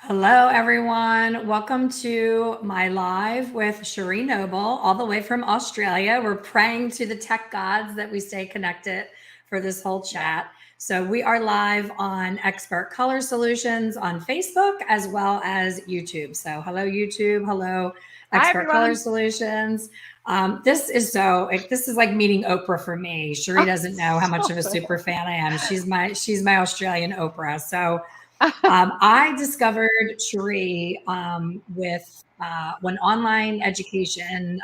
Hello, everyone. Welcome to my live with Sheree Knobel, all the way from Australia. We're praying to the tech gods that we stay connected for this whole chat. So we are live on Expert Color Solutions on Facebook as well as YouTube. So hello, YouTube. Hello, Hi, Expert Color everyone. Solutions. This is like meeting Oprah for me. Sheree doesn't know how much of a super fan I am. She's my Australian Oprah. So I discovered Sheree with when online education.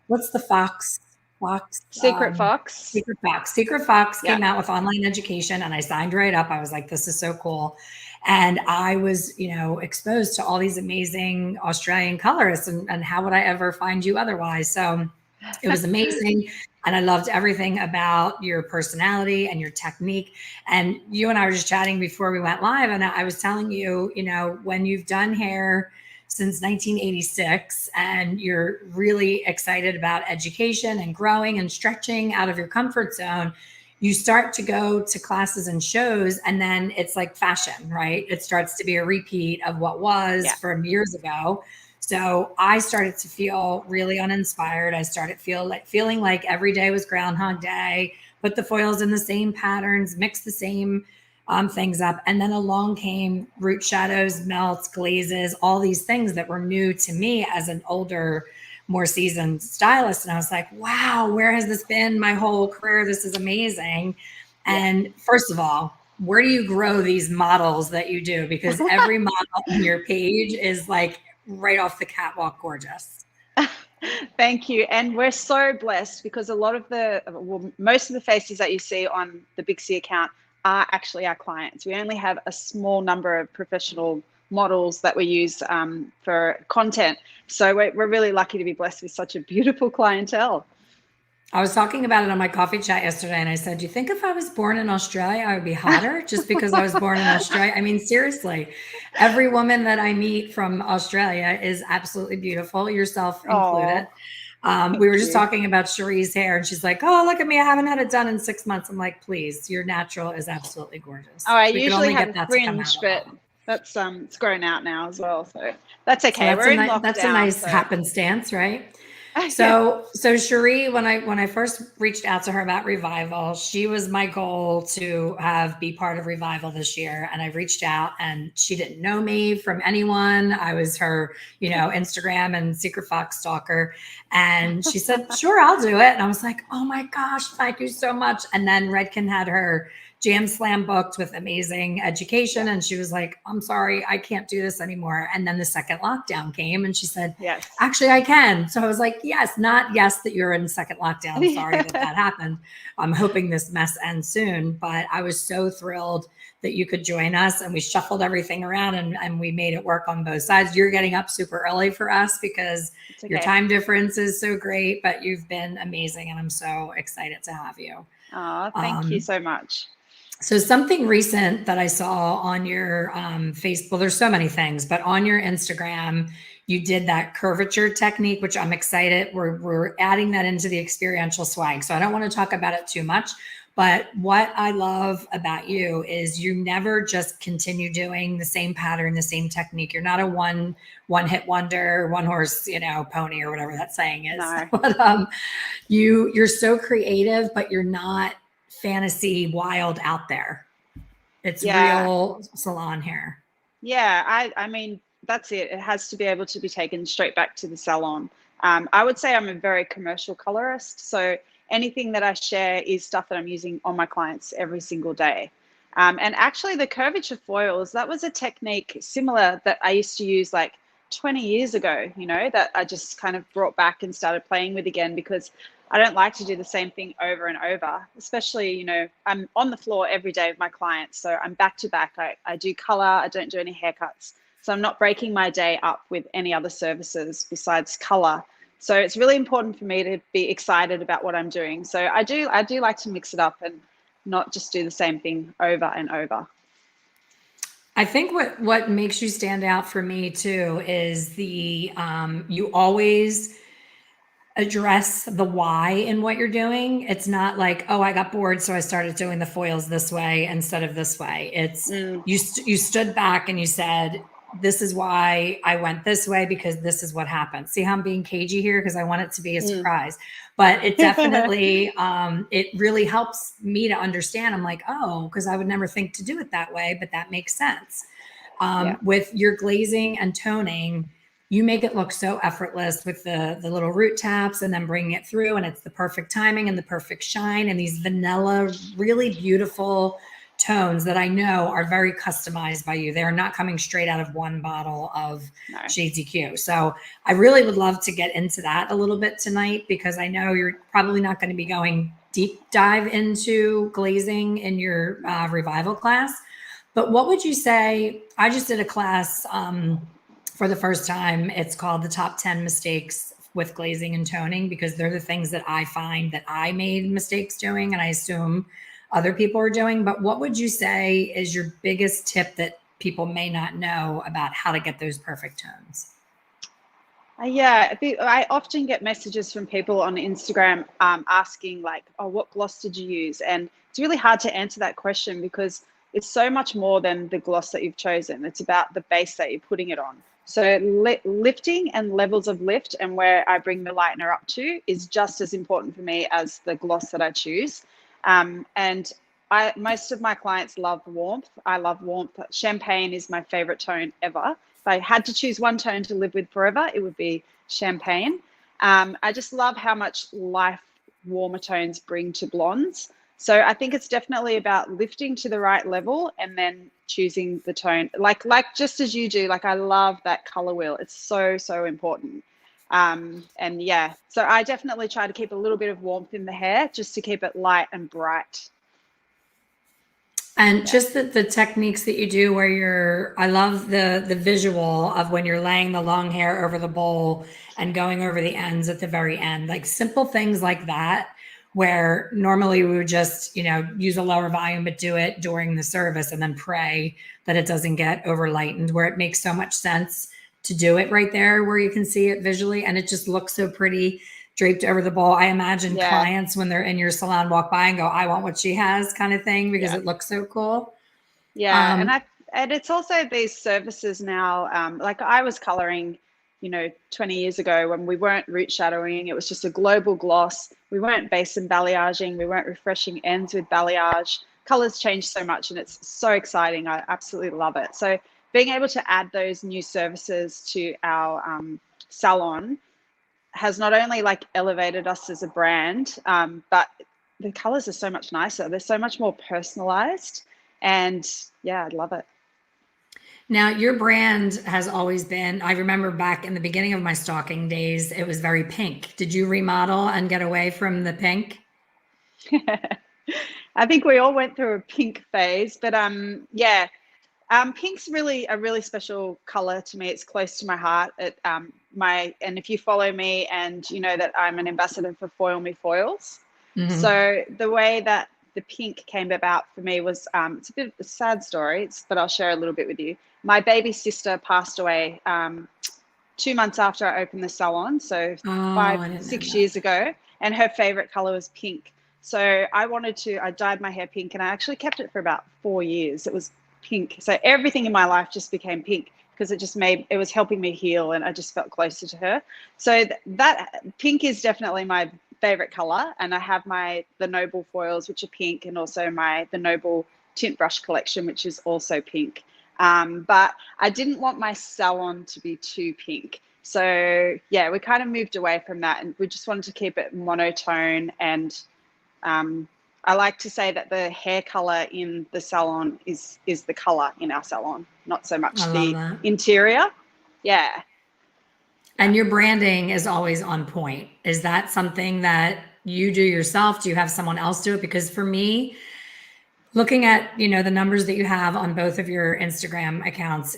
What's the Fox? Fox. Secret Fox. Secret Fox. Secret Fox Yeah. came out with online education, and I signed right up. I was like, "This is so cool," and I was, exposed to all these amazing Australian colorists, and how would I ever find you otherwise? So it was amazing. And I loved everything about your personality and your technique. And you and I were just chatting before we went live. And I was telling you, when you've done hair since 1986 and you're really excited about education and growing and stretching out of your comfort zone, you start to go to classes and shows, and then it's like fashion, right? It starts to be a repeat of what was Yeah. from years ago. So I started to feel really uninspired. I started feeling like every day was Groundhog Day. Put the foils in the same patterns, mix the same things up, and then along came root shadows, melts, glazes, all these things that were new to me as an older, more seasoned stylist. And I was like, wow, where has this been my whole career? This is amazing. Yeah. And first of all, where do you grow these models that you do? Because every model on your page is like right off the catwalk gorgeous. Thank you. And we're so blessed because most of the faces that you see on the Big C account are actually our clients. We only have a small number of professional models that we use for content. So we're really lucky to be blessed with such a beautiful clientele. I was talking about it on my coffee chat yesterday, and I said, "Do you think if I was born in Australia, I would be hotter just because I was born in Australia?" I mean, seriously, every woman that I meet from Australia is absolutely beautiful, yourself included. Oh, We thank were just you. talking about Cherie's hair, and she's like, "Oh, look at me! I haven't had it done in 6 months." I'm like, "Please, your natural is absolutely Oh, gorgeous. I If we could usually only have get a that to come out fringe, of but all." that's it's grown out now as well. So that's So okay. We're in that's a lockdown, nice so happenstance, right? yeah. So Cherie, when I first reached out to her about Revival, she was my goal to be part of Revival this year. And I reached out, and she didn't know me from anyone. I was her, Instagram and Secret Fox stalker. And she said, "Sure, I'll do it." And I was like, "Oh my gosh, thank you so much." And then Redken had her Jam Slam booked with amazing education. Yeah. And she was like, "I'm sorry, I can't do this anymore." And then the second lockdown came, and she said, Yes. "Actually, I can." So I was like, "Yes, not yes that you're in second lockdown. Sorry that Yeah. that happened. I'm hoping this mess ends soon." But I was so thrilled that you could join us, and we shuffled everything around, and we made it work on both sides. You're getting up super early for us because It's your okay. time difference is so great, but you've been amazing, and I'm so excited to have you. Oh, thank you Um, so much. so something recent that I saw on your Facebook, well, there's so many things, but on your Instagram, you did that curvature technique, which I'm excited. We're adding that into the experiential swag. So I don't want to talk about it too much, but what I love about you is you never just continue doing the same pattern, the same technique. You're not a one hit wonder, one horse, pony or whatever that saying is. No. But you're so creative, but you're not fantasy wild out there. It's Yeah. real salon hair. Yeah. I mean, that's it. It has to be able to be taken straight back to the salon. I would say I'm a very commercial colorist. So anything that I share is stuff that I'm using on my clients every single day. And actually, the curvature foils, that was a technique similar that I used to use like 20 years ago, that I just kind of brought back and started playing with again because I don't like to do the same thing over and over, especially, I'm on the floor every day with my clients. So I'm back to back. I do color, I don't do any haircuts. So I'm not breaking my day up with any other services besides color. So it's really important for me to be excited about what I'm doing. So I do like to mix it up and not just do the same thing over and over. I think what makes you stand out for me too is the you always address the why in what you're doing. It's not like, "Oh, I got bored, so I started doing the foils this way instead of this way." It's Mm, you stood back and you said, this is why I went this way, because this is what happened. See how I'm being cagey here? Because I want it to be a surprise. But it definitely, it really helps me to understand. I'm like, oh, because I would never think to do it that way, but that makes sense. With your glazing and toning, you make it look so effortless with the little root taps and then bringing it through, and it's the perfect timing and the perfect shine and these vanilla, really beautiful tones that I know are very customized by you. They're not coming straight out of one bottle of Shades EQ. So I really would love to get into that a little bit tonight, because I know you're probably not going to be going deep dive into glazing in your revival class. But what would you say? I just did a class for the first time. It's called the Top 10 Mistakes with Glazing and Toning, because they're the things that I find that I made mistakes doing, and I assume other people are doing. But what would you say is your biggest tip that people may not know about how to get those perfect tones? I often get messages from people on Instagram asking like, oh, what gloss did you use? And it's really hard to answer that question, because it's so much more than the gloss that you've chosen. It's about the base that you're putting it on. So lifting and levels of lift and where I bring the lightener up to is just as important for me as the gloss that I choose. And most of my clients love warmth. I love warmth. Champagne is my favorite tone ever. If I had to choose one tone to live with forever, it would be champagne. I just love how much life warmer tones bring to blondes. So I think it's definitely about lifting to the right level and then choosing the tone. Like just as you do, like I love that color wheel. It's so, so important. And yeah, so I definitely try to keep a little bit of warmth in the hair just to keep it light and bright. And just the techniques that you do where I love the visual of when you're laying the long hair over the bowl and going over the ends at the very end, like simple things like that, where normally we would just, use a lower volume, but do it during the service and then pray that it doesn't get over lightened, where it makes so much sense to do it right there where you can see it visually. And it just looks so pretty draped over the bowl. I imagine clients when they're in your salon walk by and go, I want what she has, kind of thing, because it looks so cool. Yeah. And it's also these services now, like I was coloring, 20 years ago when we weren't root shadowing. It was just a global gloss. We weren't base and balayaging. We weren't refreshing ends with balayage. Colors change so much and it's so exciting. I absolutely love it. So being able to add those new services to our salon has not only like elevated us as a brand, but the colors are so much nicer. They're so much more personalized, and yeah, I love it. Now, your brand has always been, I remember back in the beginning of my stalking days, it was very pink. Did you remodel and get away from the pink? I think we all went through a pink phase, but pink's really a really special color to me. It's close to my heart. And if you follow me and you know that I'm an ambassador for Foil Me Foils. Mm-hmm. So the way that the pink came about for me was, it's a bit of a sad story, but I'll share a little bit with you. My baby sister passed away 2 months after I opened the salon, so 6 years ago, and her favorite color was pink. So I dyed my hair pink, and I actually kept it for about 4 years. It was pink. So everything in my life just became pink, because it was helping me heal, and I just felt closer to her. So that pink is definitely my favorite color. And I have the Knobel foils, which are pink, and also the Knobel tint brush collection, which is also pink. But I didn't want my salon to be too pink. So yeah, we kind of moved away from that, and we just wanted to keep it monotone. And I like to say that the hair color in the salon is the color in our salon, not so much the interior. Yeah. And your branding is always on point. Is that something that you do yourself? Do you have someone else do it? Because for me, looking at, the numbers that you have on both of your Instagram accounts,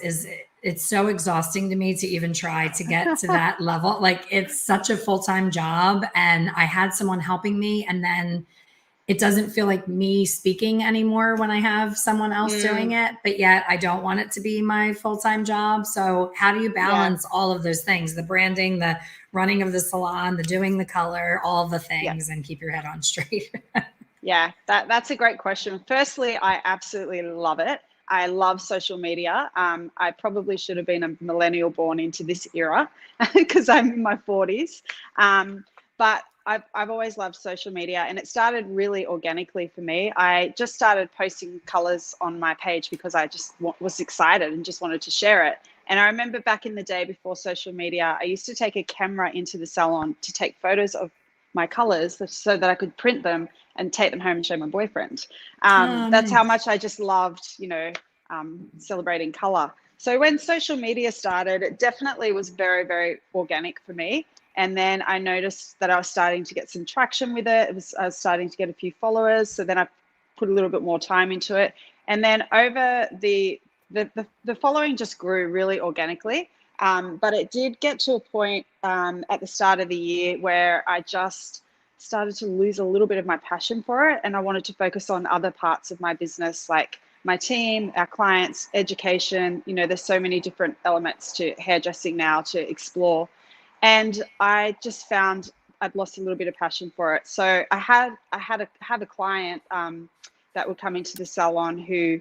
it's so exhausting to me to even try to get to that level. Like, it's such a full-time job, and I had someone helping me, and then it doesn't feel like me speaking anymore when I have someone else doing it, but yet I don't want it to be my full-time job. So how do you balance all of those things, the branding, the running of the salon, the doing the color, all the things, and keep your head on straight? Yeah, that's a great question. Firstly, I absolutely love it. I love social media. I probably should have been a millennial born into this era because I'm in my 40s. But I've always loved social media, and it started really organically for me. I just started posting colors on my page because I just was excited and just wanted to share it. And I remember back in the day before social media, I used to take a camera into the salon to take photos of my colors so that I could print them and take them home and show my boyfriend. That's how much I just loved, celebrating color. So when social media started, it definitely was very, very organic for me. And then I noticed that I was starting to get some traction with it. I was starting to get a few followers. So then I put a little bit more time into it. And then over the following just grew really organically. But it did get to a point at the start of the year where I just started to lose a little bit of my passion for it. And I wanted to focus on other parts of my business, like my team, our clients, education. There's so many different elements to hairdressing now to explore. And I just found I'd lost a little bit of passion for it. So I had a client that would come into the salon who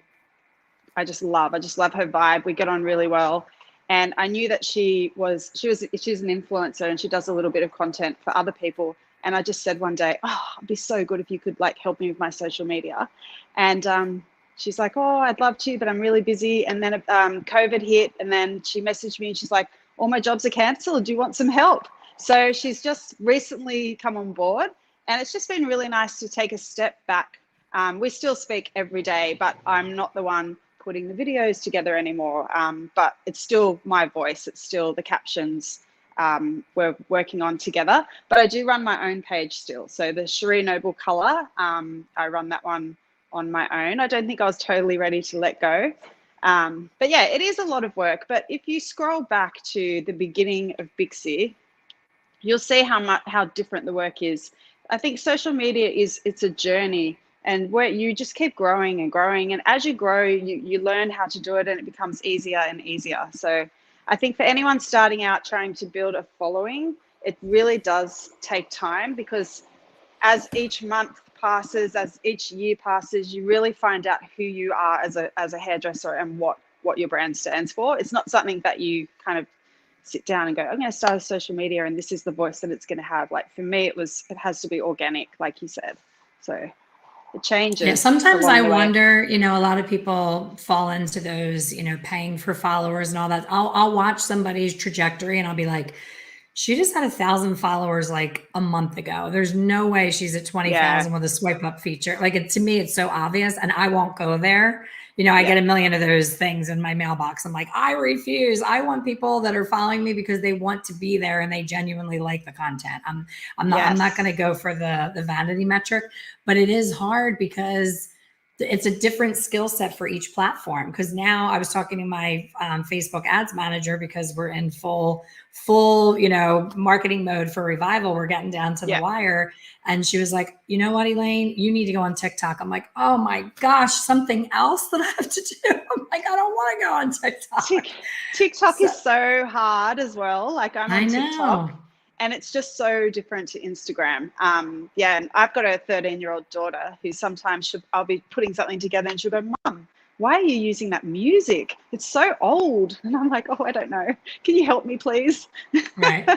I just love. I just love her vibe. We get on really well. And I knew that she's an influencer, and she does a little bit of content for other people. And I just said one day, oh, it'd be so good if you could help me with my social media. And she's like, oh, I'd love to, but I'm really busy. And then COVID hit, and then she messaged me and she's like, all my jobs are canceled. Do you want some help? So she's just recently come on board, and it's just been really nice to take a step back. We still speak every day, but I'm not the one putting the videos together anymore. But it's still my voice. It's still the captions we're working on together. But I do run my own page still. So the Sheree Knobel color, I run that one on my own. I don't think I was totally ready to let go. But yeah, it is a lot of work. But if you scroll back to the beginning of Bixie, you'll see how different the work is. I think social media it's a journey, and where you just keep growing and growing. And as you grow, you learn how to do it, and it becomes easier and easier. So I think for anyone starting out trying to build a following, it really does take time, because as each month passes, as each year passes, you really find out who you are as a hairdresser and what your brand stands for. It's not something that you kind of sit down and go, I'm going to start a social media and this is the voice that it's going to have. Like for me, it has to be organic, like you said. So it changes. Yeah, sometimes I wonder, a lot of people fall into those, paying for followers and all that. I'll watch somebody's trajectory and I'll be like, she just had 1,000 followers like a month ago. There's no way she's at 20,000 with a swipe up feature. To me, it's so obvious, and I won't go there. I get a million of those things in my mailbox. I'm like, I refuse. I want people that are following me because they want to be there and they genuinely like the content. I'm not going to go for the vanity metric, but it is hard because it's a different skill set for each platform. Because now I was talking to my Facebook ads manager, because we're in full, marketing mode for Revival. We're getting down to the wire. And she was like, you know what, Elaine, you need to go on TikTok. I'm like, oh my gosh, something else that I have to do. I'm like, I don't want to go on TikTok. TikTok is so hard as well. Like I'm on TikTok. And it's just so different to Instagram. And I've got a 13-year-old daughter who sometimes I'll be putting something together and she'll go, Mom, why are you using that music? It's so old. And I'm like, oh, I don't know. Can you help me, please? Right.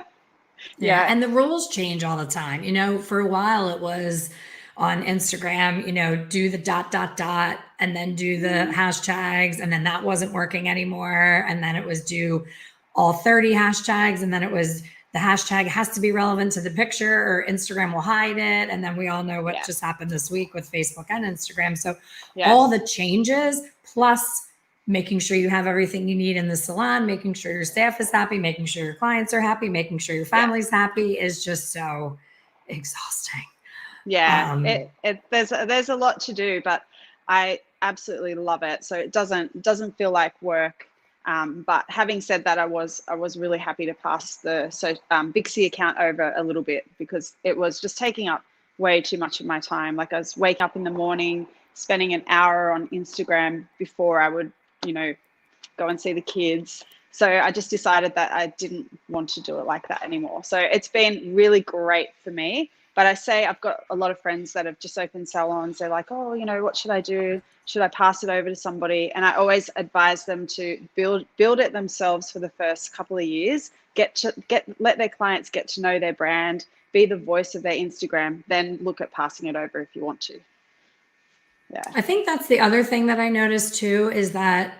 Yeah. And the rules change all the time. For a while it was on Instagram, do the ... and then do the hashtags. And then that wasn't working anymore. And then it was do all 30 hashtags. And then it was the hashtag has to be relevant to the picture or Instagram will hide it. And then we all know what just happened this week with Facebook and Instagram. So all the changes, plus making sure you have everything you need in the salon, making sure your staff is happy, making sure your clients are happy, making sure your family's happy is just so exhausting. Yeah, there's a lot to do, but I absolutely love it. So it doesn't feel like work. But having said that, I was really happy to pass the Bixie account over a little bit, because it was just taking up way too much of my time. Like I was waking up in the morning, spending an hour on Instagram before I would, go and see the kids. So I just decided that I didn't want to do it like that anymore. So it's been really great for me. But I say I've got a lot of friends that have just opened salons. They're like, oh, you know, what should I do? Should I pass it over to somebody? And I always advise them to build it themselves for the first couple of years. Let their clients get to know their brand, be the voice of their Instagram, then look at passing it over if you want to. Yeah. I think that's the other thing that I noticed too, is that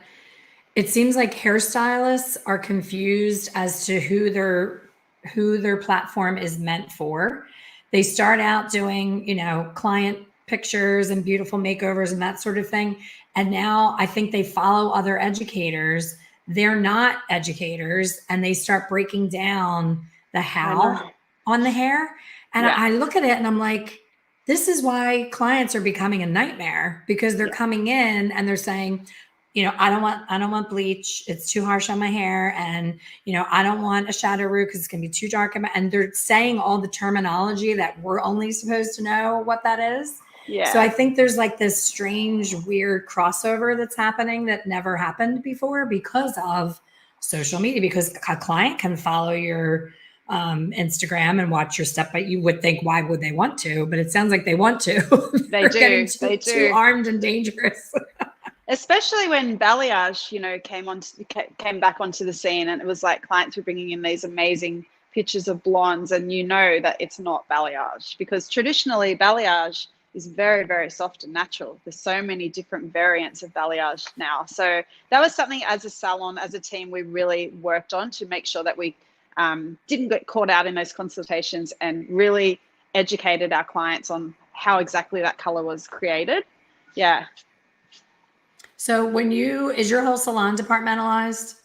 it seems like hairstylists are confused as to who their platform is meant for. They start out doing, you know, client pictures and beautiful makeovers and that sort of thing. And now I think they follow other educators. They're not educators, and they start breaking down the how on the hair. And Yeah. I look at it and I'm like, this is why clients are becoming a nightmare, because they're coming in and they're saying, you know, I don't want bleach. It's too harsh on my hair. And, you know, I don't want a shadow root because it's going to be too dark. And they're saying all the terminology that we're only supposed to know what that is. Yeah. So I think there's like this strange, weird crossover that's happening that never happened before because of social media, because a client can follow your Instagram and watch your stuff, but you would think, why would they want to? But it sounds like they want to. They do. They do. Too armed and dangerous. Especially when balayage, you know, came back onto the scene, and it was like clients were bringing in these amazing pictures of blondes, and you know that it's not balayage, because traditionally balayage is very, very soft and natural. There's so many different variants of balayage now. So that was something as a salon, as a team, we really worked on to make sure that we didn't get caught out in those consultations, and really educated our clients on how exactly that color was created. Yeah. So is your whole salon departmentalized?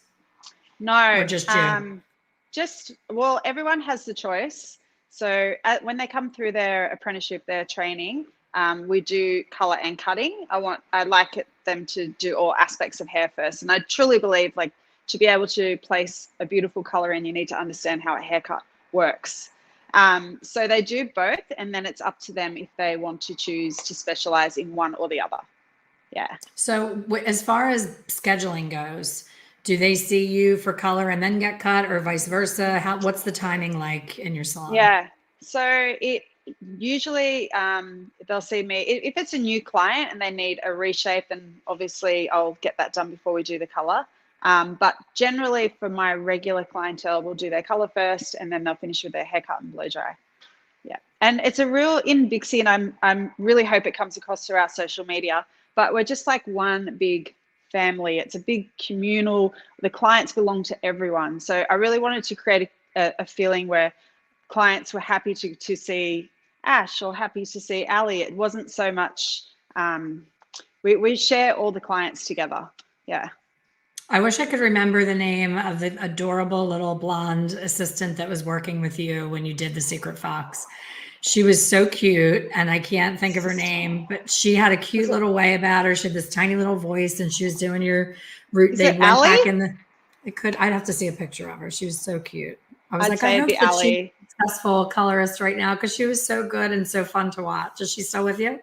No, or just you? Well, everyone has the choice. So when they come through their apprenticeship, their training, we do color and cutting. I like them to do all aspects of hair first. And I truly believe, like, to be able to place a beautiful color in, you need to understand how a haircut works. So they do both, and then it's up to them if they want to choose to specialize in one or the other. Yeah. So as far as scheduling goes, do they see you for color and then get cut, or vice versa? What's the timing like in your salon? Yeah. So it usually they'll see me if it's a new client and they need a reshape, then obviously I'll get that done before we do the color. But generally for my regular clientele, we'll do their color first, and then they'll finish with their haircut and blow dry. Yeah. And it's a real in Bixie, and I'm really hope it comes across through our social media, but we're just like one big family. It's a big communal, the clients belong to everyone. So I really wanted to create a feeling where clients were happy to see Ash or happy to see Ali. It wasn't so much, we share all the clients together. Yeah. I wish I could remember the name of the adorable little blonde assistant that was working with you when you did The Secret Fox. She was so cute, and I can't think of her name, but she had a cute little way about her. She had this tiny little voice, and she was doing your root. They went back in the. I'd have to see a picture of her. She was so cute. I was I'd like, say I hope it'd be that Ali. she's a successful colorist right now, because she was so good and so fun to watch. Is she still with you?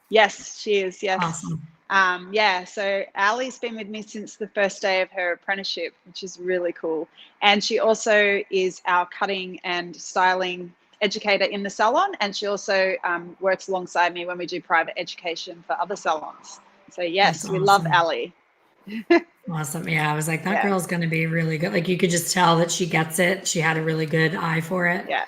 Yes, she is. Yes. Awesome. Yeah, so Ali's been with me since the first day of her apprenticeship, which is really cool. And she also is our cutting and styling educator in the salon. And she also works alongside me when we do private education for other salons. So yes, That's we awesome. love Ali. Awesome. Yeah, I was like, that girl's going to be really good. Like, you could just tell that she gets it. She had a really good eye for it. Yeah.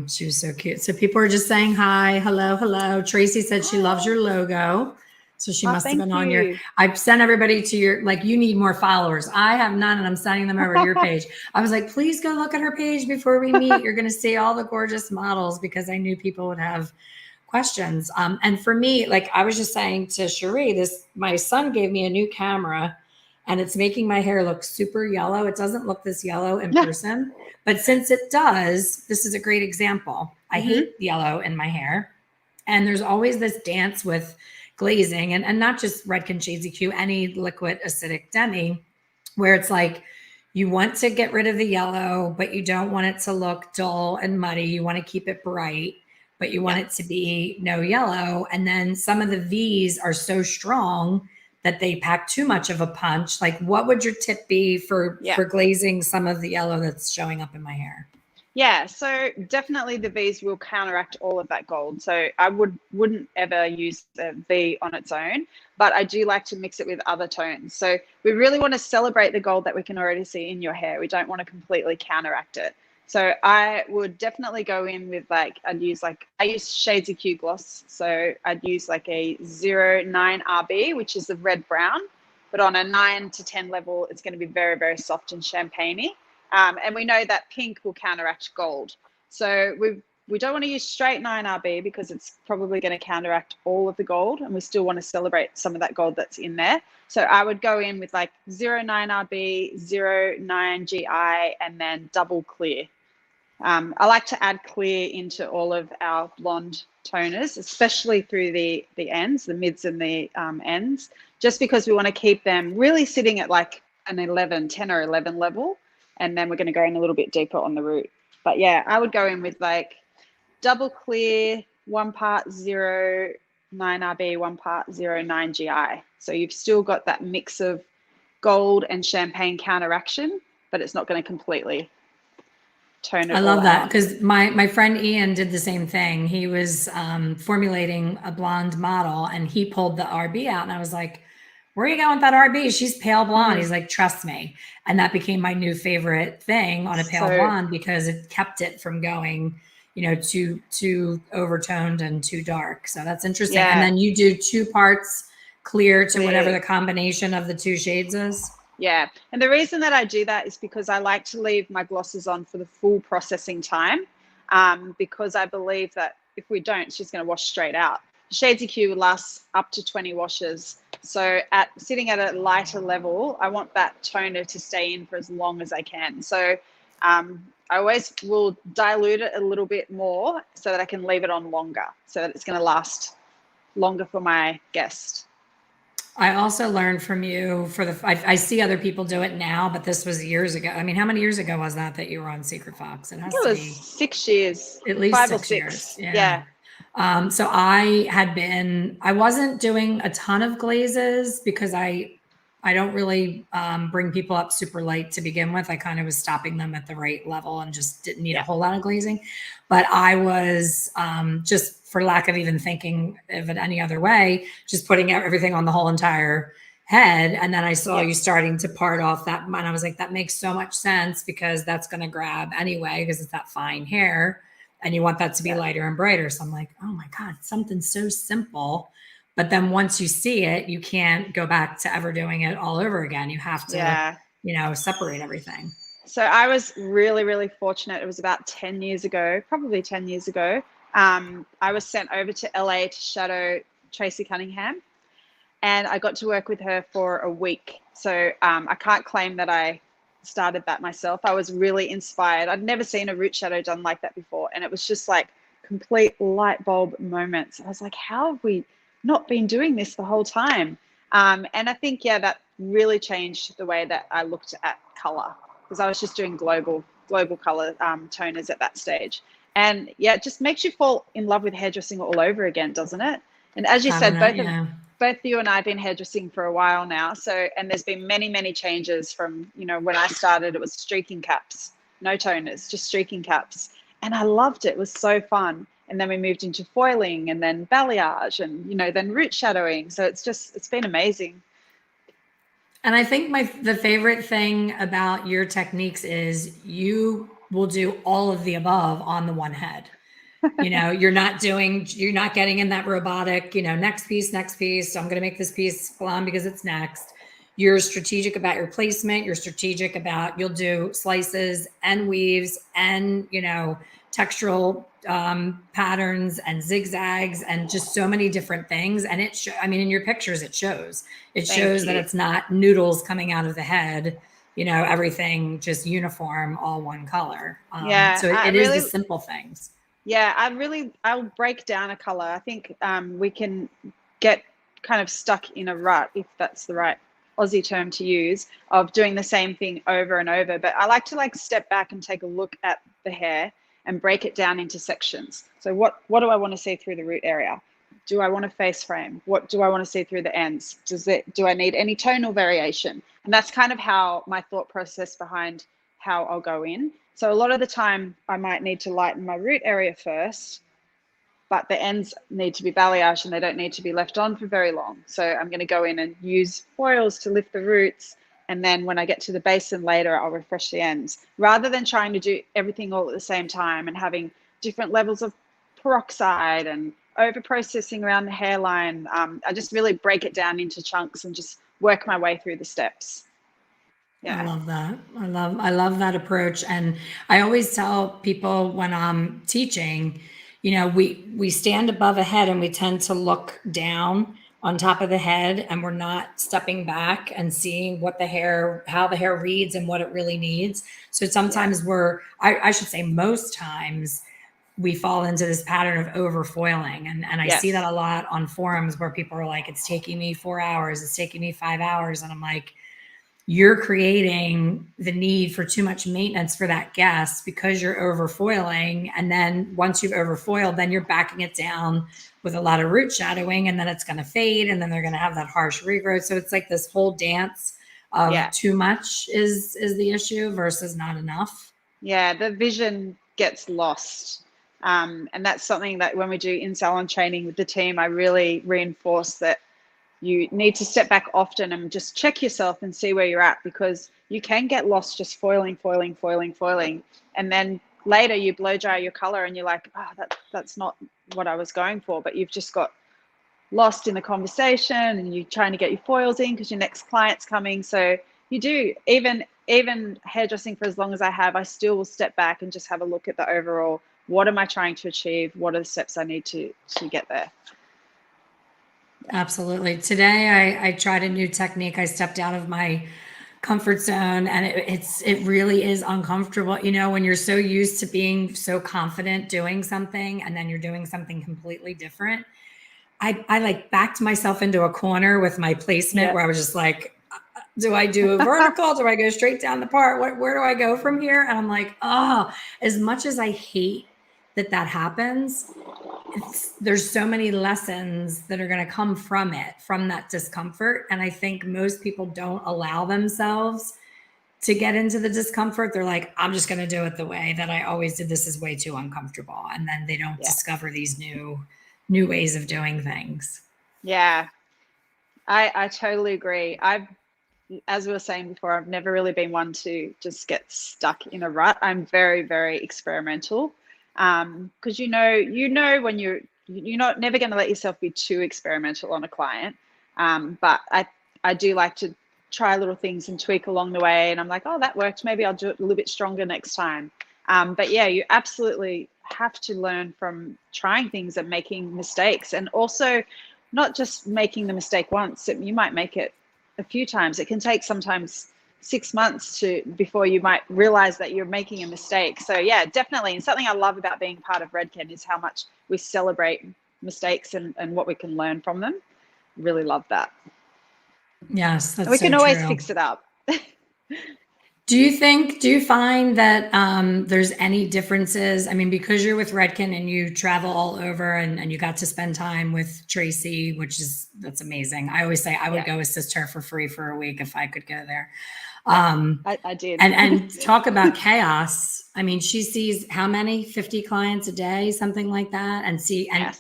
She was so cute. So people are just saying hi, hello. Tracy said she loves your logo. So she must have been on your, I've sent everybody to your, like, you need more followers. I have none, and I'm sending them over to your page. I was like, please go look at her page before we meet. You're going to see all the gorgeous models, because I knew people would have questions. And for me, like I was just saying to Sheree, my son gave me a new camera, and it's making my hair look super yellow. It doesn't look this yellow in person, but since it does, this is a great example. I hate yellow in my hair. And there's always this dance with glazing, and not just Redken Shades EQ, any liquid acidic demi, where it's like, you want to get rid of the yellow, but you don't want it to look dull and muddy. You want to keep it bright, but you want it to be no yellow. And then some of the V's are so strong that they pack too much of a punch. Like, what would your tip be for glazing some of the yellow that's showing up in my hair? Yeah, so definitely the V's will counteract all of that gold. So I wouldn't ever use the V on its own, but I do like to mix it with other tones. So we really want to celebrate the gold that we can already see in your hair. We don't want to completely counteract it. So I would definitely go in with I use Shades of Q gloss. So I'd use like a 09 RB, which is the red brown, but on a 9 to 10 level, it's going to be very, very soft and champagne-y. And we know that pink will counteract gold. So we don't want to use straight 9RB because it's probably going to counteract all of the gold, and we still want to celebrate some of that gold that's in there. So I would go in with like 09RB, 09GI, and then double clear. I like to add clear into all of our blonde toners, especially through the ends, the mids and the ends, just because we want to keep them really sitting at like an 10 or 11 level. And then we're going to go in a little bit deeper on the root. But yeah, I would go in with like double clear, 1 part 09RB, 1 part 09GI. So you've still got that mix of gold and champagne counteraction, but it's not going to completely tone it I all love that out. because my friend Ian did the same thing. He was formulating a blonde model and he pulled the RB out, and I was like, where are you going with that RB? She's pale blonde. He's like, trust me. And that became my new favorite thing on a pale blonde because it kept it from going, too overtoned and too dark. So that's interesting. Yeah. And then you do 2 parts clear to whatever the combination of the 2 shades is. Yeah. And the reason that I do that is because I like to leave my glosses on for the full processing time, because I believe that if we don't, she's going to wash straight out. Shades of Q lasts up to 20 washes. So sitting at a lighter level, I want that toner to stay in for as long as I can. So I always will dilute it a little bit more so that I can leave it on longer, so that it's going to last longer for my guest. I also learned from you I see other people do it now, but this was years ago. I mean, how many years ago was that you were on Secret Fox? It has to be 6 years, at least 5 or 6 6 years. Yeah. So I wasn't doing a ton of glazes because I don't really bring people up super light to begin with. I kind of was stopping them at the right level and just didn't need a whole lot of glazing. But I was just, for lack of even thinking of it any other way, just putting everything on the whole entire head. And then I saw you starting to part off that, and I was like, that makes so much sense because that's going to grab anyway because it's that fine hair. And you want that to be lighter and brighter. So I'm like, oh my God, something so simple. But then once you see it, you can't go back to ever doing it all over again. You have to, separate everything. So I was really, really fortunate. It was about 10 years ago, probably 10 years ago. I was sent over to LA to shadow Tracy Cunningham, and I got to work with her for a week. So I can't claim that I started that myself. I was really inspired. I'd never seen a root shadow done like that before, and it was just like complete light bulb moments. I was like, how have we not been doing this the whole time? And I think that really changed the way that I looked at color, because I was just doing global color toners at that stage. And it just makes you fall in love with hairdressing all over again, doesn't it? And as you said, both you and I have been hairdressing for a while now. So, and there's been many, many changes from, when I started, it was streaking caps, no toners, just streaking caps. And I loved it. It was so fun. And then we moved into foiling and then balayage and, then root shadowing. So it's been amazing. And I think the favorite thing about your techniques is you will do all of the above on the one head. You're not getting in that robotic, next piece. So I'm going to make this piece blonde because it's next. You're strategic about your placement. You're strategic about, you'll do slices and weaves and, textural patterns and zigzags and just so many different things. And in your pictures, it shows. It shows that it's not noodles coming out of the head, everything just uniform, all one color. So it is the simple things. Yeah, I'll break down a color. I think we can get kind of stuck in a rut, if that's the right Aussie term to use, of doing the same thing over and over. But I like to step back and take a look at the hair and break it down into sections. So what do I want to see through the root area? Do I want a face frame? What do I want to see through the ends? Do I need any tonal variation? And that's kind of how my thought process behind how I'll go in. So a lot of the time I might need to lighten my root area first, but the ends need to be balayage and they don't need to be left on for very long. So I'm going to go in and use foils to lift the roots. And then when I get to the basin later, I'll refresh the ends, rather than trying to do everything all at the same time and having different levels of peroxide and over processing around the hairline. I just really break it down into chunks and just work my way through the steps. I love that. I love that approach. And I always tell people when I'm teaching, we stand above a head and we tend to look down on top of the head, and we're not stepping back and seeing how the hair reads and what it really needs. So sometimes I should say most times we fall into this pattern of overfoiling. And I see that a lot on forums where people are like, it's taking me 4 hours, it's taking me 5 hours. And I'm like, you're creating the need for too much maintenance for that guest because you're overfoiling. And then once you've overfoiled, then you're backing it down with a lot of root shadowing, and then it's going to fade, and then they're going to have that harsh regrowth. So it's like this whole dance of too much is the issue versus not enough. Yeah, the vision gets lost. And that's something that when we do in-salon training with the team, I really reinforce that you need to step back often and just check yourself and see where you're at, because you can get lost just foiling. And then later you blow dry your color and you're like, that's not what I was going for. But you've just got lost in the conversation and you're trying to get your foils in because your next client's coming. So you do, even hairdressing for as long as I have, I still will step back and just have a look at the overall, what am I trying to achieve? What are the steps I need to get there? Absolutely. Today I tried a new technique. I stepped out of my comfort zone, and it really is uncomfortable. When you're so used to being so confident doing something and then you're doing something completely different. I like backed myself into a corner with my placement where I was just like, do I do a vertical? Do I go straight down the part? Where do I go from here? And I'm like, as much as I hate that happens, there's so many lessons that are going to come from that discomfort. And I think most people don't allow themselves to get into the discomfort. They're like, I'm just going to do it the way that I always did. This is way too uncomfortable. And then they don't discover these new ways of doing things. Yeah, I totally agree. As we were saying before, I've never really been one to just get stuck in a rut. I'm very, very experimental. Because you know when you're not never going to let yourself be too experimental on a client, but I do like to try little things and tweak along the way, and I'm like, that worked, maybe I'll do it a little bit stronger next time. But yeah, you absolutely have to learn from trying things and making mistakes, and also not just making the mistake once. You might make it a few times. It can take sometimes 6 months before you might realize that you're making a mistake. So yeah, definitely. And something I love about being part of Redken is how much we celebrate mistakes and what we can learn from them. Really love that. Yes, that's and we so can always true. fix it up. Do you find that there's any differences? I mean, because you're with Redken and you travel all over, and you got to spend time with Tracy, that's amazing. I always say I would go assist her for free for a week if I could go there. I did. And talk about chaos. I mean, she sees how many 50 clients a day, something like that, and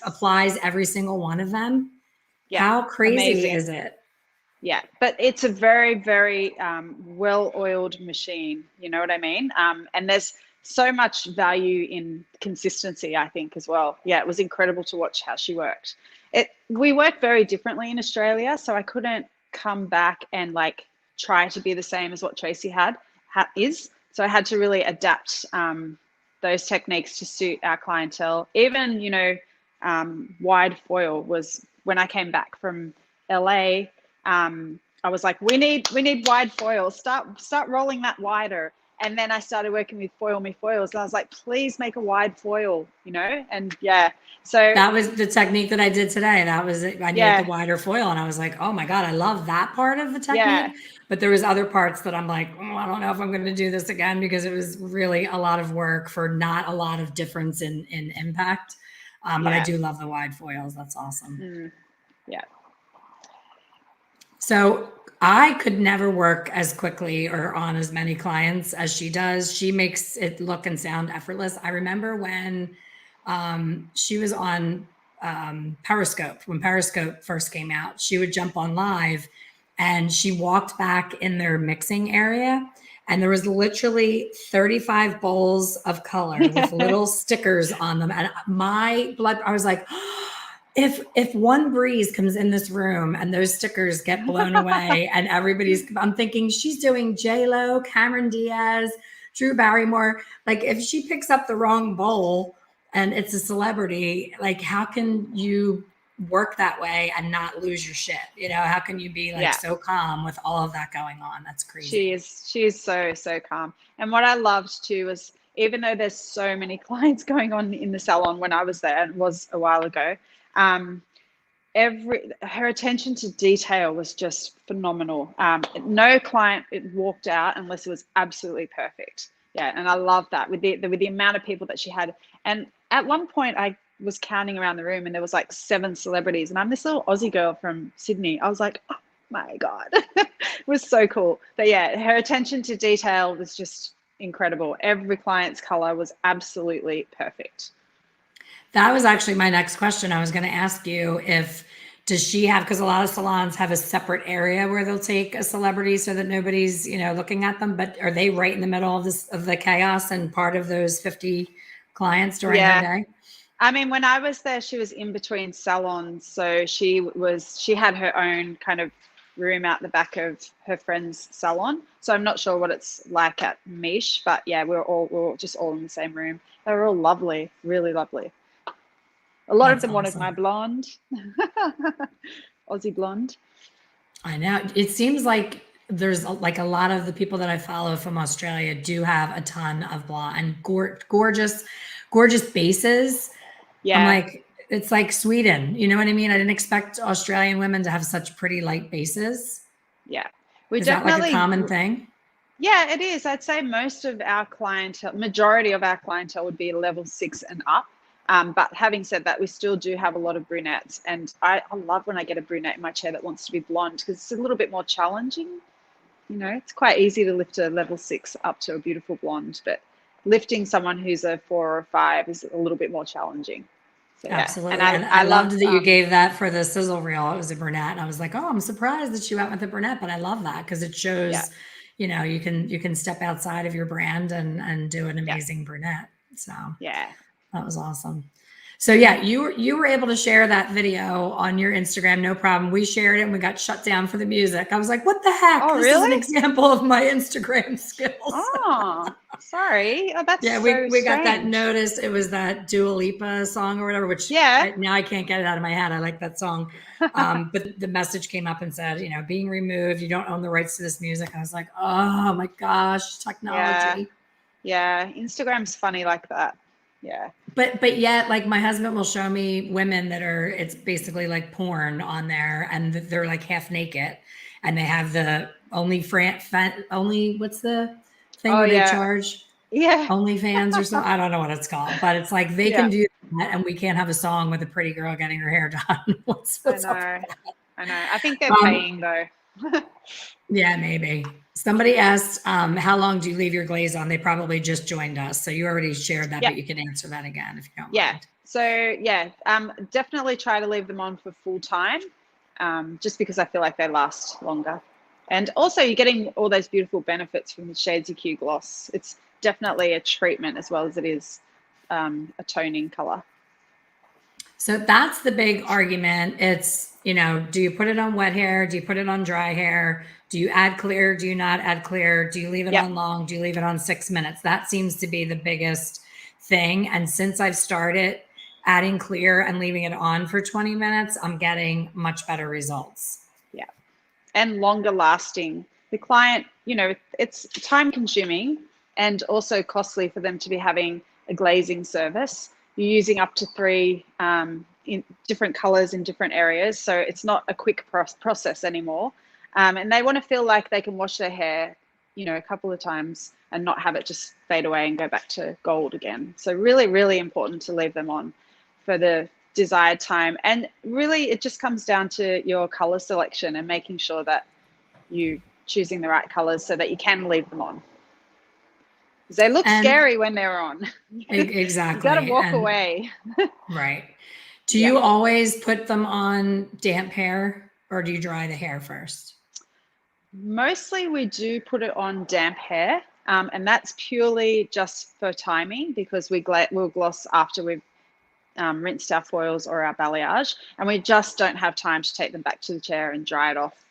applies every single one of them. Yeah, how crazy amazing. is it? Yeah, but it's a very, very well-oiled machine. You know what I mean? And there's so much value in consistency, I think, as well. Yeah, it was incredible to watch how she worked. We work very differently in Australia, so I couldn't come back and try to be the same as what Tracy is. So I had to really adapt those techniques to suit our clientele. Even, wide foil was when I came back from LA. I was like, we need wide foil. Start rolling that wider. And then I started working with Foil Me Foils, and I was like, please make a wide foil, and yeah. So that was the technique that I did today. That was it. I needed the wider foil, and I was like, oh my God, I love that part of the technique. Yeah. But there was other parts that I'm like, I don't know if I'm going to do this again, because it was really a lot of work for not a lot of difference in impact. But I do love the wide foils. That's awesome. Yeah. So I could never work as quickly or on as many clients as she does. She makes it look and sound effortless. I remember when she was on Periscope, when Periscope first came out, she would jump on live and she walked back in their mixing area. And there was literally 35 bowls of color with little stickers on them. And my blood, I was like, if one breeze comes in this room and those stickers get blown away and I'm thinking she's doing J-Lo, Cameron Diaz, Drew Barrymore. Like if she picks up the wrong bowl and it's a celebrity, like how can you work that way and not lose your shit? You know, how can you be like so calm with all of that going on? That's crazy. She is so calm. And what I loved too was, even though there's so many clients going on in the salon when I was there, and it was a while ago, her attention to detail was just phenomenal. No client walked out unless it was absolutely perfect. Yeah, and I love that with the amount of people that she had. And at one point, I was counting around the room, and there was like 7 celebrities, and I'm this little Aussie girl from Sydney. I was like, oh my God, it was so cool. But yeah, her attention to detail was just incredible. Every client's color was absolutely perfect. That was actually my next question. I was going to ask you does she have, because a lot of salons have a separate area where they'll take a celebrity so that nobody's, looking at them, but are they right in the middle of the chaos and part of those 50 clients during her day? I mean, when I was there, she was in between salons. So she had her own kind of room out the back of her friend's salon. So I'm not sure what it's like at Mish, but yeah, we're just all in the same room. They were all lovely, really lovely. A lot of them wanted my blonde, Aussie blonde. I know. It seems like there's like a lot of the people that I follow from Australia do have a ton of blonde and gorgeous bases. Yeah. I'm like, it's like Sweden. You know what I mean? I didn't expect Australian women to have such pretty light bases. Yeah. Is that like a common thing? Yeah, it is. I'd say majority of our clientele would be level 6 and up. But having said that, we still do have a lot of brunettes, and I love when I get a brunette in my chair that wants to be blonde, because it's a little bit more challenging. It's quite easy to lift a level 6 up to a beautiful blonde, but lifting someone who's a 4 or a 5 is a little bit more challenging. So, absolutely. And I loved that you gave that for the sizzle reel. It was a brunette, and I was like, oh, I'm surprised that you went with a brunette, but I love that because it shows, you can step outside of your brand and do an amazing brunette. So yeah. That was awesome. So yeah, you were able to share that video on your Instagram, no problem. We shared it and we got shut down for the music. I was like, what the heck? Oh, this really? is an example of my Instagram skills. Oh, sorry. Oh, that's we got that notice. It was that Dua Lipa song or whatever, which now I can't get it out of my head. I like that song. But the message came up and said, being removed, you don't own the rights to this music. I was like, oh my gosh, technology. Yeah. Instagram's funny like that. Yeah. But yet, like my husband will show me women that it's basically like porn on there, and they're like half naked, and they have the what's the thing where they charge? Yeah. OnlyFans or something. I don't know what it's called, but it's like they can do that, and we can't have a song with a pretty girl getting her hair done. What's I know. I think they're paying though. Yeah, maybe. Somebody asked, how long do you leave your glaze on? They probably just joined us. So you already shared that, but you can answer that again if you don't mind. So definitely try to leave them on for full time, just because I feel like they last longer. And also you're getting all those beautiful benefits from the Shades EQ gloss. It's definitely a treatment as well as it is a toning color. So that's the big argument. It's, do you put it on wet hair? Do you put it on dry hair? Do you add clear? Do you not add clear? Do you leave it on long? Do you leave it on 6 minutes? That seems to be the biggest thing. And since I've started adding clear and leaving it on for 20 minutes, I'm getting much better results. Yeah. And longer lasting. The client, it's time consuming and also costly for them to be having a glazing service. You're using up to 3 in different colors in different areas. So it's not a quick process anymore. And they want to feel like they can wash their hair, a couple of times and not have it just fade away and go back to gold again. So really, really important to leave them on for the desired time. And really, it just comes down to your color selection and making sure that you choosing the right colors so that you can leave them on. Because they look And scary when they're on. exactly. You got to walk away. Right. Do you always put them on damp hair, or do you dry the hair first? Mostly we do put it on damp hair, and that's purely just for timing, because we'll gloss after we've rinsed our foils or our balayage, and we just don't have time to take them back to the chair and dry it off.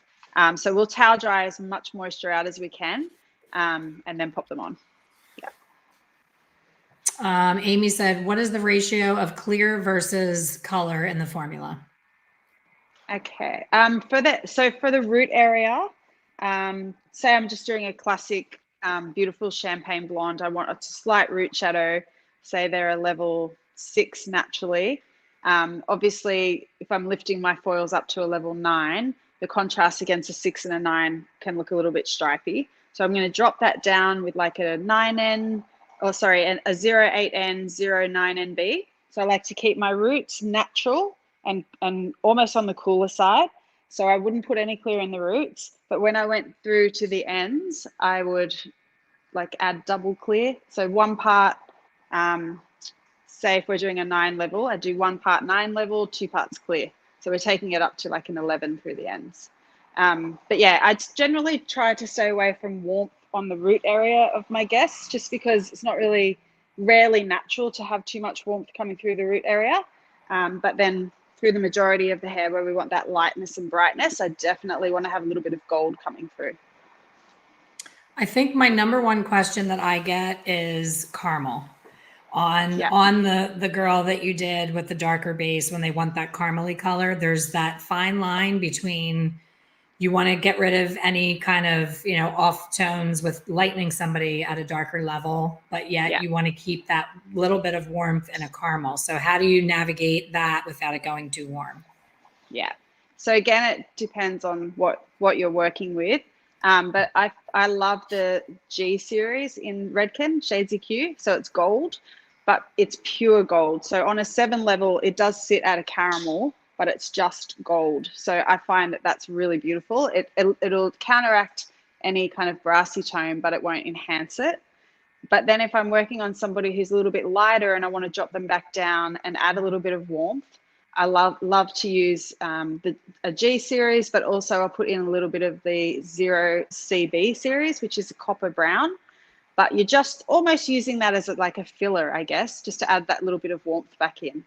So we'll towel dry as much moisture out as we can, and then pop them on. Amy said, what is the ratio of clear versus color in the formula? Okay. For the root area, say I'm just doing a classic beautiful champagne blonde. I want a slight root shadow. Say they're a level 6 naturally. Obviously, if I'm lifting my foils up to a level 9, the contrast against a 6 and a 9 can look a little bit stripy. So I'm going to drop that down with like a 9N, a 08N, 09NB. So I like to keep my roots natural and almost on the cooler side. So I wouldn't put any clear in the roots. But when I went through to the ends, I would like add double clear. So one part, say if we're doing a 9 level, I do 1 part 9 level, 2 parts clear. So we're taking it up to like an 11 through the ends. But yeah, I generally try to stay away from warmth on the root area of my guests, just because it's not rarely natural to have too much warmth coming through the root area. But then through the majority of the hair where we want that lightness and brightness, I definitely want to have a little bit of gold coming through. I think my number one question that I get is caramel on the girl that you did with the darker base. When they want that caramely color, there's that fine line between you want to get rid of any kind of, off tones with lightening somebody at a darker level, but yet you want to keep that little bit of warmth in a caramel. So how do you navigate that without it going too warm? Yeah. So again, it depends on what you're working with. But I love the G series in Redken, Shades EQ. So it's gold, but it's pure gold. So on a 7 level, it does sit at a caramel, but it's just gold. So I find that that's really beautiful. It'll counteract any kind of brassy tone, but it won't enhance it. But then if I'm working on somebody who's a little bit lighter and I want to drop them back down and add a little bit of warmth, I love to use a G series, but also I'll put in a little bit of the 0CB series, which is a copper brown. But you're just almost using that as like a filler, I guess, just to add that little bit of warmth back in.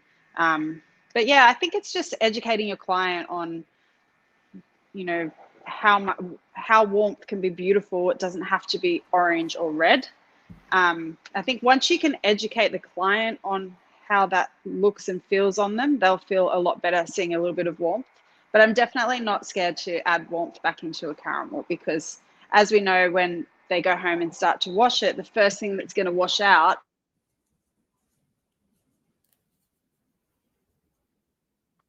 But yeah, I think it's just educating your client on, how warmth can be beautiful. It doesn't have to be orange or red. I think once you can educate the client on how that looks and feels on them, they'll feel a lot better seeing a little bit of warmth. But I'm definitely not scared to add warmth back into a caramel, because as we know, when they go home and start to wash it, the first thing that's going to wash out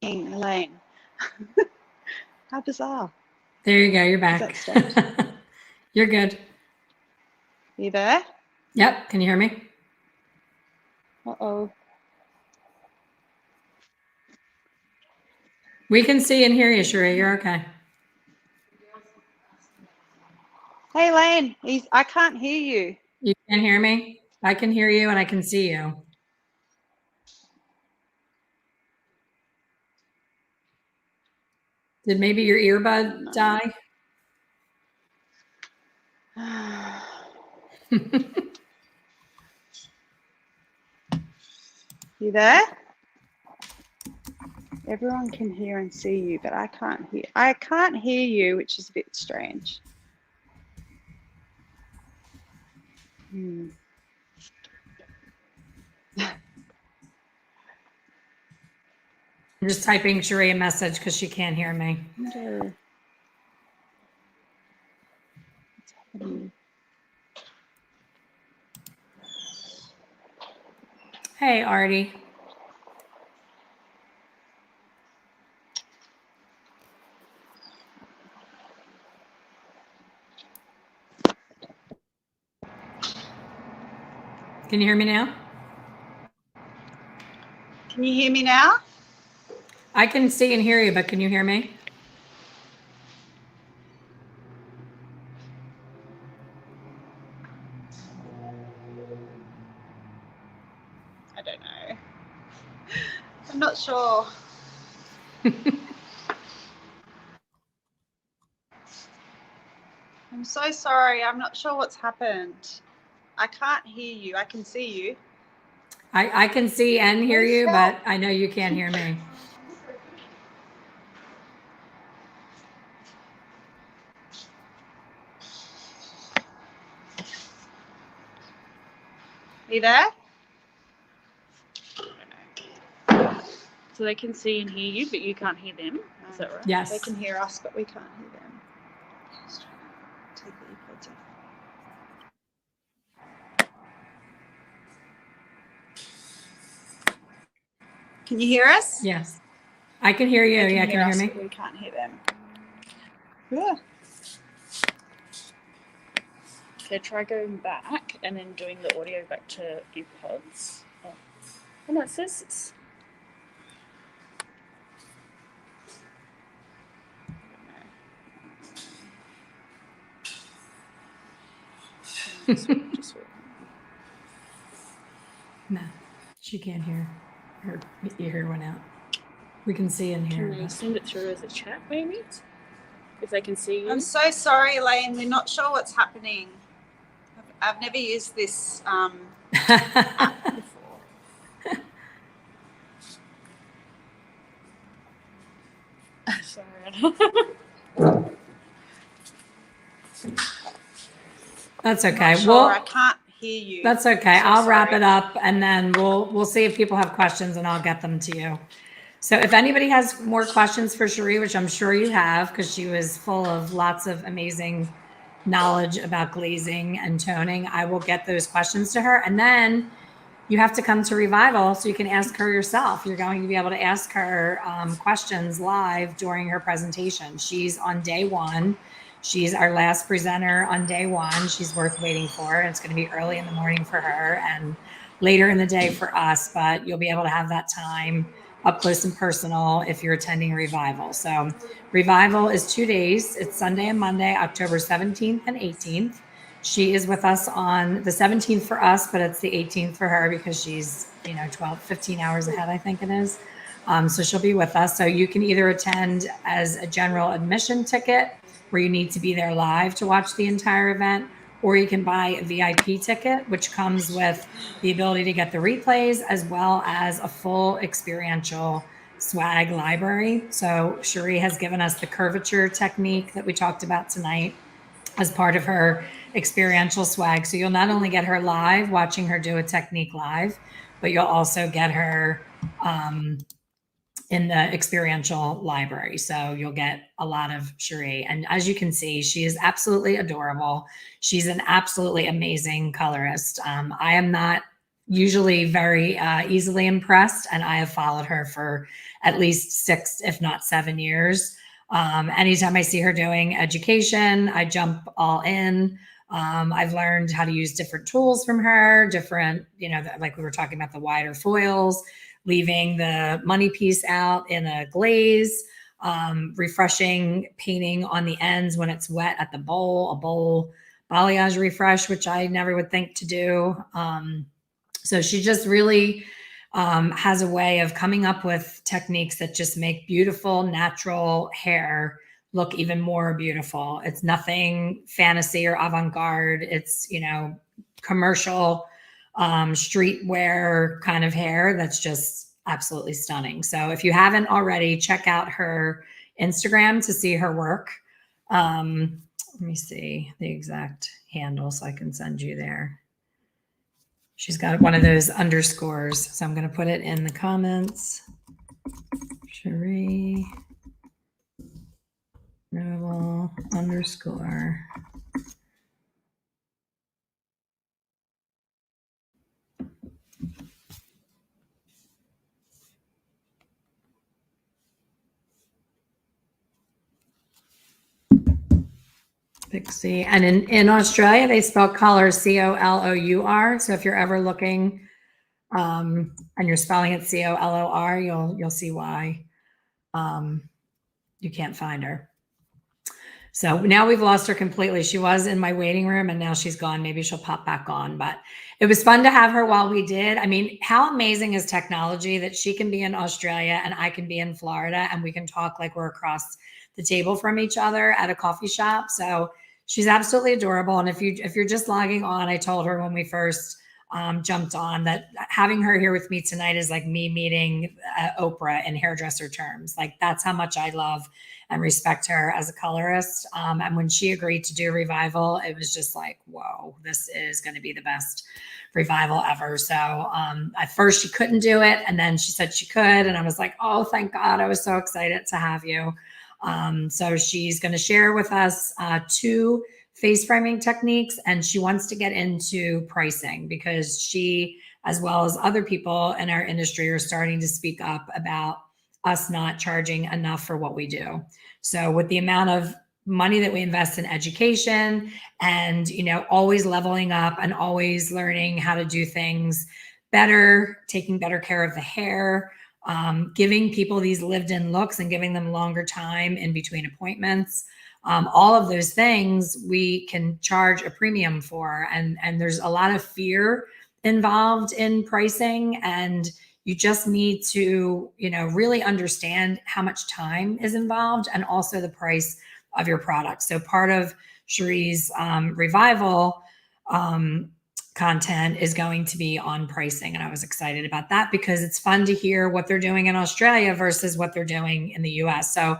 Elaine. How bizarre. There you go. You're back. You're good. You there? Yep. Can you hear me? Uh-oh. We can see and hear you, Sheree. You're okay. Hey, Lane, I can't hear you. You can hear me? I can hear you and I can see you. Did maybe your earbud die? You there? Everyone can hear and see you, but I can't hear. I can't hear you, which is a bit strange. I'm just typing Sheree a message because she can't hear me. What's happening? Hey, Artie. Can you hear me now? Can you hear me now? I can see and hear you, but can you hear me? not sure. I'm so sorry. I'm not sure what's happened. I can't hear you. I can see you. I can see and hear you, but I know you can't hear me. Are you there? So they can see and hear you, but you can't hear them. Is that right? Yes. They can hear us, but we can't hear them. Just trying to take the earpods off. Can you hear us? Yes. I can hear you. Yeah, can you hear me? But we can't hear them. Yeah. So try going back and then doing the audio back to earpods. Oh, no, it says it's. No, she can't hear. Her ear went out. We can see and hear. Can they send it through as a chat, maybe? If they can see you. I'm so sorry, Elaine. We're not sure what's happening. I've never used this app before. Sorry. That's okay. Sure, Well, I can't hear you. that's okay. So I'll wrap sorry. it up and then we'll see if people have questions and I'll get them to you. So if anybody has more questions for Sheree, which I'm sure you have, because she was full of lots of amazing knowledge about glazing and toning, I will get those questions to her. And then you have to come to Revival so you can ask her yourself. You're going to be able to ask her questions live during her presentation. She's on day one. She's our last presenter on day one. She's worth waiting for. And it's going to be early in the morning for her and later in the day for us, but you'll be able to have that time up close and personal if you're attending Revival. So Revival is 2 days. It's Sunday and Monday, October 17th and 18th. She is with us on the 17th for us, but it's the 18th for her because she's, 15 hours ahead, I think it is. So she'll be with us. So you can either attend as a general admission ticket where you need to be there live to watch the entire event, or you can buy a VIP ticket, which comes with the ability to get the replays as well as a full experiential swag library. So Sheree has given us the curvature technique that we talked about tonight as part of her experiential swag. So you'll not only get her live, watching her do a technique live, but you'll also get her in the experiential library. So you'll get a lot of Sheree. And as you can see, she is absolutely adorable. She's an absolutely amazing colorist. I am not usually very easily impressed, and I have followed her for at least 6, if not 7 years. Anytime I see her doing education, I jump all in. I've learned how to use different tools from her, different, like we were talking about the wider foils, leaving the money piece out in a glaze, refreshing painting on the ends when it's wet at the bowl, a bowl balayage refresh, which I never would think to do. So she just really has a way of coming up with techniques that just make beautiful, natural hair look even more beautiful. It's nothing fantasy or avant-garde. It's, commercial streetwear kind of hair that's just absolutely stunning. So if you haven't already, check out her Instagram to see her work. Let me see the exact handle so I can send you there. She's got one of those underscores, so I'm going to put it in the comments. Sheree Knobel _ Pixie. And in Australia, they spell color COLOUR. So if you're ever looking and you're spelling it COLOR, you'll see why you can't find her. So now we've lost her completely. She was in my waiting room and now she's gone. Maybe she'll pop back on, but it was fun to have her while we did. I mean, how amazing is technology that she can be in Australia and I can be in Florida and we can talk like we're across the table from each other at a coffee shop. So she's absolutely adorable. And if you're just logging on, I told her when we first jumped on that having her here with me tonight is like me meeting Oprah in hairdresser terms. Like that's how much I love and respect her as a colorist. And when she agreed to do Revival, it was just like, whoa, this is going to be the best Revival ever. So at first she couldn't do it. And then she said she could. And I was like, oh, thank God. I was so excited to have you. So she's going to share with us 2 face framing techniques, and she wants to get into pricing because she, as well as other people in our industry, are starting to speak up about us not charging enough for what we do. So with the amount of money that we invest in education and, you know, always leveling up and always learning how to do things better, taking better care of the hair, giving people these lived-in looks and giving them longer time in between appointments. All of those things we can charge a premium for. And there's a lot of fear involved in pricing. And you just need to, you know, really understand how much time is involved and also the price of your product. So part of Sheree's Revival content is going to be on pricing. And I was excited about that because it's fun to hear what they're doing in Australia versus what they're doing in the US. So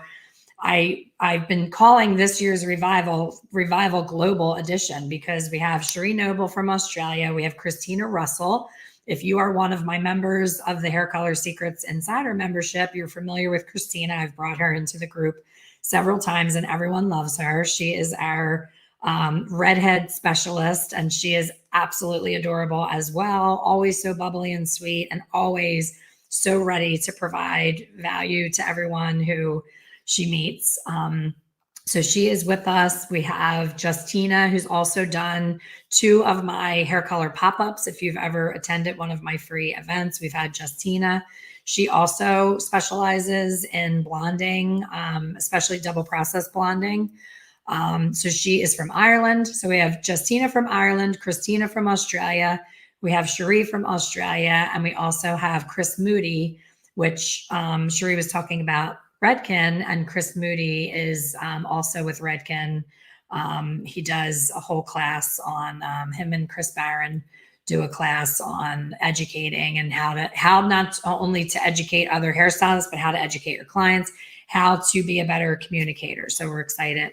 I've been calling this year's Revival Global Edition because we have Sheree Knobel from Australia. We have Christina Russell. If you are one of my members of the Hair Color Secrets Insider membership, you're familiar with Christina. I've brought her into the group several times and everyone loves her. She is our redhead specialist and she is absolutely adorable as well. Always so bubbly and sweet and always so ready to provide value to everyone who she meets. So she is with us. We have Justina, who's also done 2 of my hair color pop-ups. If you've ever attended one of my free events, we've had Justina. She also specializes in blonding, especially double process blonding. So she is from Ireland. So we have Justina from Ireland, Christina from Australia. We have Sheree from Australia. And we also have Chris Moody, which Sheree was talking about Redken, and Chris Moody is also with Redken. He does a whole class on him and Chris Barron do a class on educating and how not only to educate other hairstylists, but how to educate your clients, how to be a better communicator. So we're excited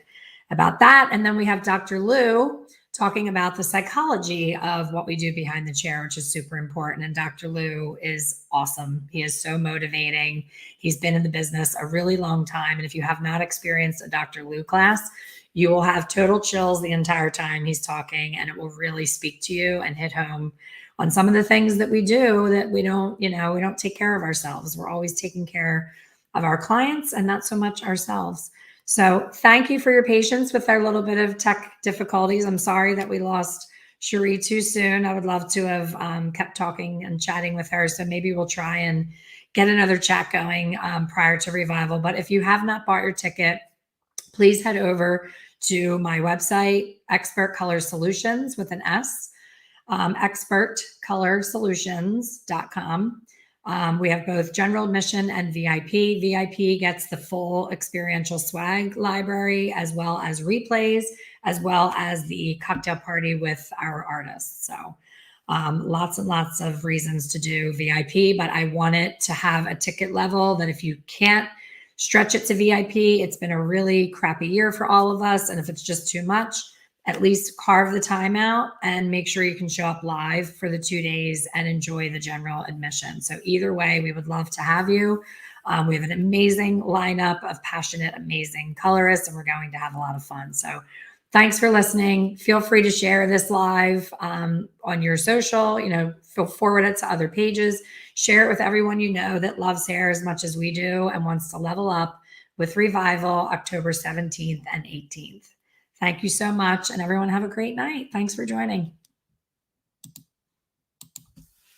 about that. And then we have Dr. Lou talking about the psychology of what we do behind the chair, which is super important. And Dr. Lou is awesome. He is so motivating. He's been in the business a really long time. And if you have not experienced a Dr. Lou class, you will have total chills the entire time he's talking, and it will really speak to you and hit home on some of the things that we do that we don't, you know, we don't take care of ourselves. We're always taking care of our clients and not so much ourselves. So thank you for your patience with our little bit of tech difficulties. I'm sorry that we lost Sheree too soon. I would love to have kept talking and chatting with her. So maybe we'll try and get another chat going prior to Revival. But if you have not bought your ticket, please head over to my website, Expert Color Solutions with an S, expertcolorsolutions.com. We have both general admission and VIP. VIP gets the full experiential swag library, as well as replays, as well as the cocktail party with our artists. So lots and lots of reasons to do VIP, but I want it to have a ticket level that if you can't stretch it to VIP, it's been a really crappy year for all of us. And if it's just too much, at least carve the time out and make sure you can show up live for the 2 days and enjoy the general admission. So either way, we would love to have you. We have an amazing lineup of passionate, amazing colorists, and we're going to have a lot of fun. So thanks for listening. Feel free to share this live on your social, you know, forward it to other pages, share it with everyone you know that loves hair as much as we do and wants to level up with Revival October 17th and 18th. Thank you so much, and everyone have a great night. Thanks for joining.